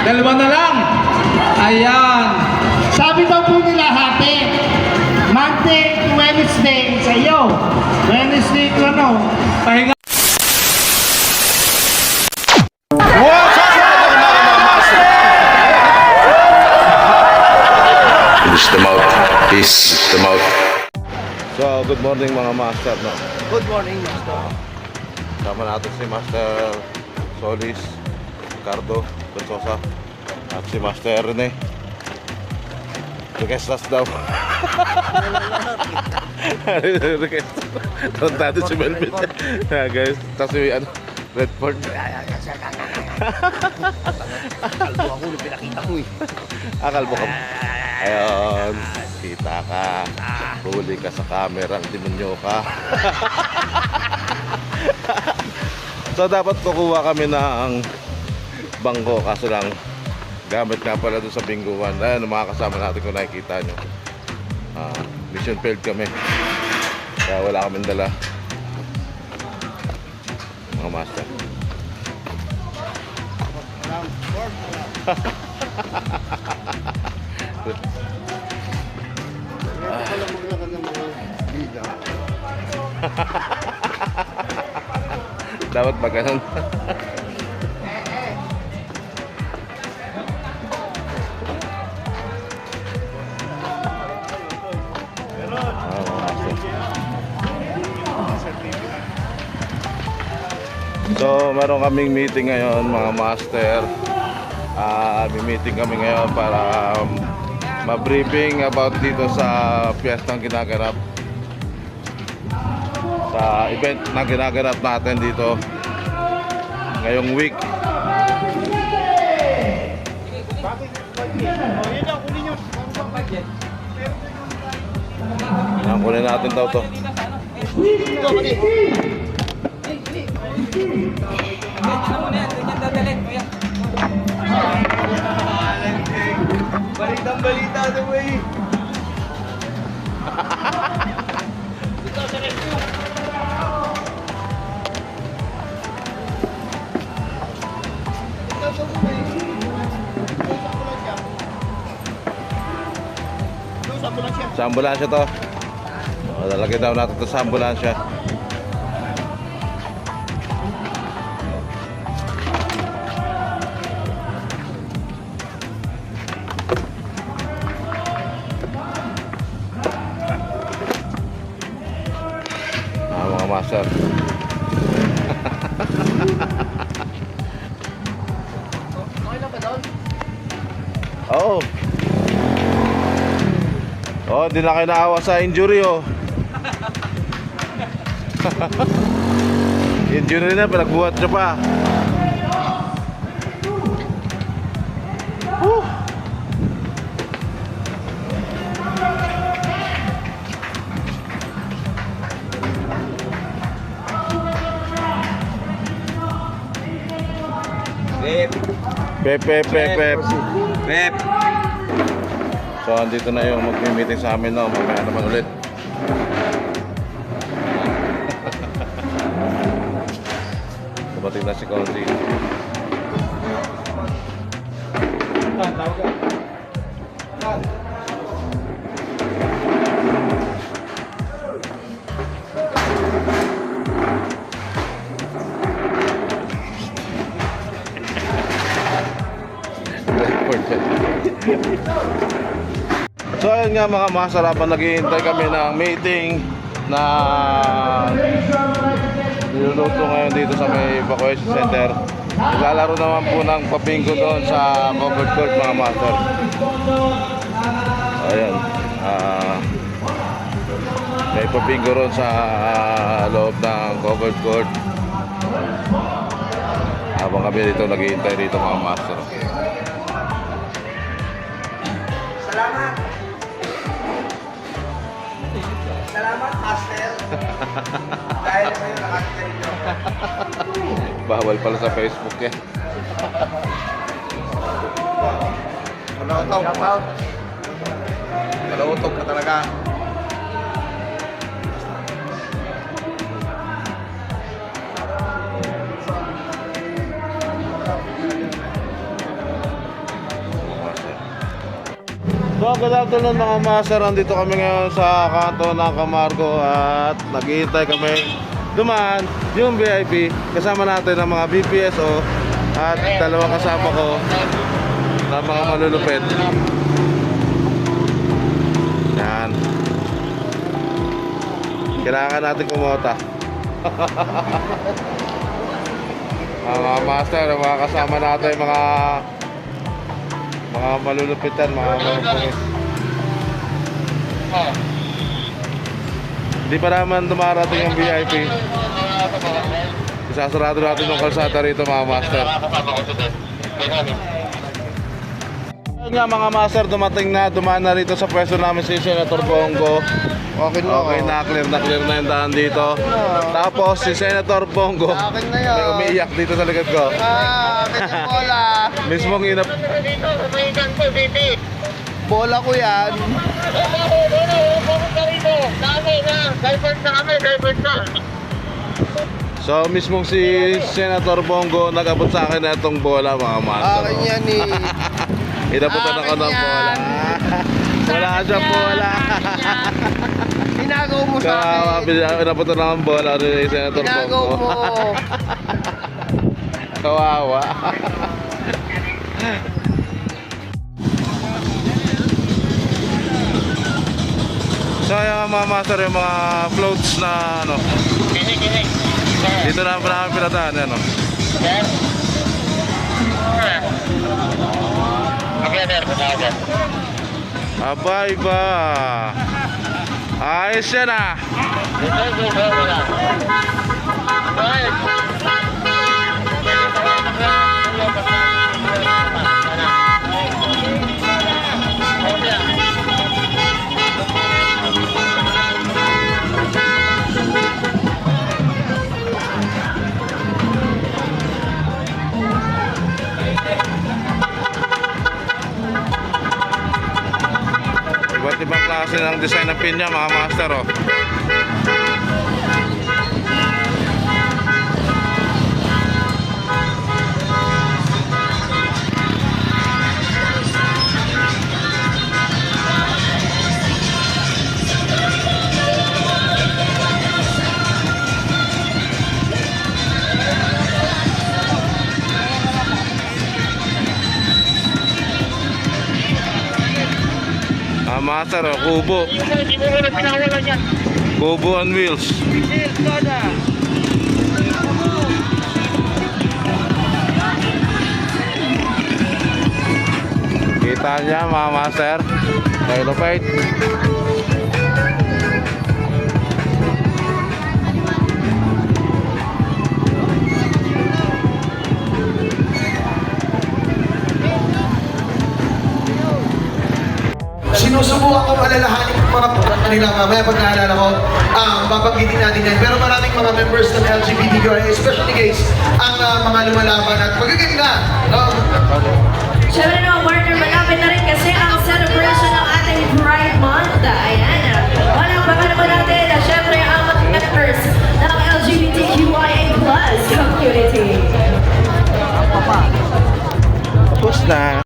Dalawa na lang. Ayan. Sabi daw po nila hati. Monday to Wednesday sa iyo. Wednesday to ano? Pahinga. Push them out. Peace. Push them out. So, good morning mga master, no? Good morning, Master. Sama natin si Master Solis, Ricardo, Bersosa, at si Master Rene. Requestas daw. Requestas. Tontado si Melvin. Guys, tapos si ano, Redford. Kalbo ako nung pinakita mo eh. Akal mo ka. Ayun, kita ka. Huli ka sa camera, demonyo ka. So dapat kukuha kami ng bangko, kaso lang gamit nga pala doon sa bingguan. Ayan, mga kasama natin kung nakikita nyo, mission failed kami, kaya wala kaming dala mga master. Dapat ba ganun? So, meron kaming meeting ngayon mga master. May meeting kami ngayon para ma-briefing about dito sa piyestang ginaganap, sa event na ginaganap natin dito ngayong week. Yan, kunin natin daw to. Balitang balita the way. Sa ambulansya to. Lalagay daw natin to sa ambulansya. Mga master. Okay lang ba doon? Oo. Oh, di na kayo naawa sa injury, oh. Injury na, pinagbuhat siya pa. Pep. Pep. So, andito na yung mag-meeting sa amin, no? Mamaya naman ulit. Dumating na si Conzi. So ayun nga mga masarapan, naghihintay kami ng meeting na niluluto ngayon dito sa may evacuation center. Naglalaro naman po ng papingo doon sa covered court mga master. Ayun, may papingo ron sa loob ng covered court. Habang kami dito naghihintay dito mga master. Salamat, Master. Dahil mo yung nakakita nyo. Bawal pala sa Facebook yan. Kalautok ka talaga. So, good afternoon mga master. Nandito kami ngayon sa kanto ng Camargo at naghihintay kami dumaan yung VIP. Kasama natin ang mga BPSO at dalawang kasama ko na mga malulupit. Yan. Kailangan natin kumota. Mga master, mga kasama natin, mga malulupitan, mga malupungis. Hindi pa naman dumarating ang VIP. Isasarado natin yung kalsada rito mga master. Ayun nga mga master, dumaan na rito sa pwesto namin si Senator Bongo. Okay na, clear na yung daan dito. Tapos si Senator Bongo may umiiyak dito sa likod ko. Akin yung bola. Mismong Bola ko yan. So mismong si Senator Bongo nag-abot sa akin na itong bola mga master. Akin yan eh. Inabutan ako ng Akin bola. yan. Wala siyang bola. Ginagaw mo sa Kawawa, akin. inabutan ako ng bola ni Senator Ginagaw Bongo. mo. Kawawa. So yung mga master, yung mga floats na ano, dito na pa namin pinataan, ano. Abay ba? Ayos yan ah. Iba't ibang klase ng design ng pinya mga master oh. Master oh, kubo. Kubo on wheels. Kita niya mga master. Kilopate. Sinusubukan kong alalahanin yung mga programa nila mamaya pag naalala ko, babanggitin natin yan. Pero maraming mga members ng LGBTQIA, especially guys, ang mga lumalaban at magaganda. Siyempre naman, partner, malapit na rin kasi ang celebration ng ating Pride Month. Ayan. Walang baka naman natin, siyempre ang mga members ng LGBTQIA+ community. Tapos na.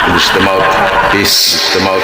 Push them out. Peace them out.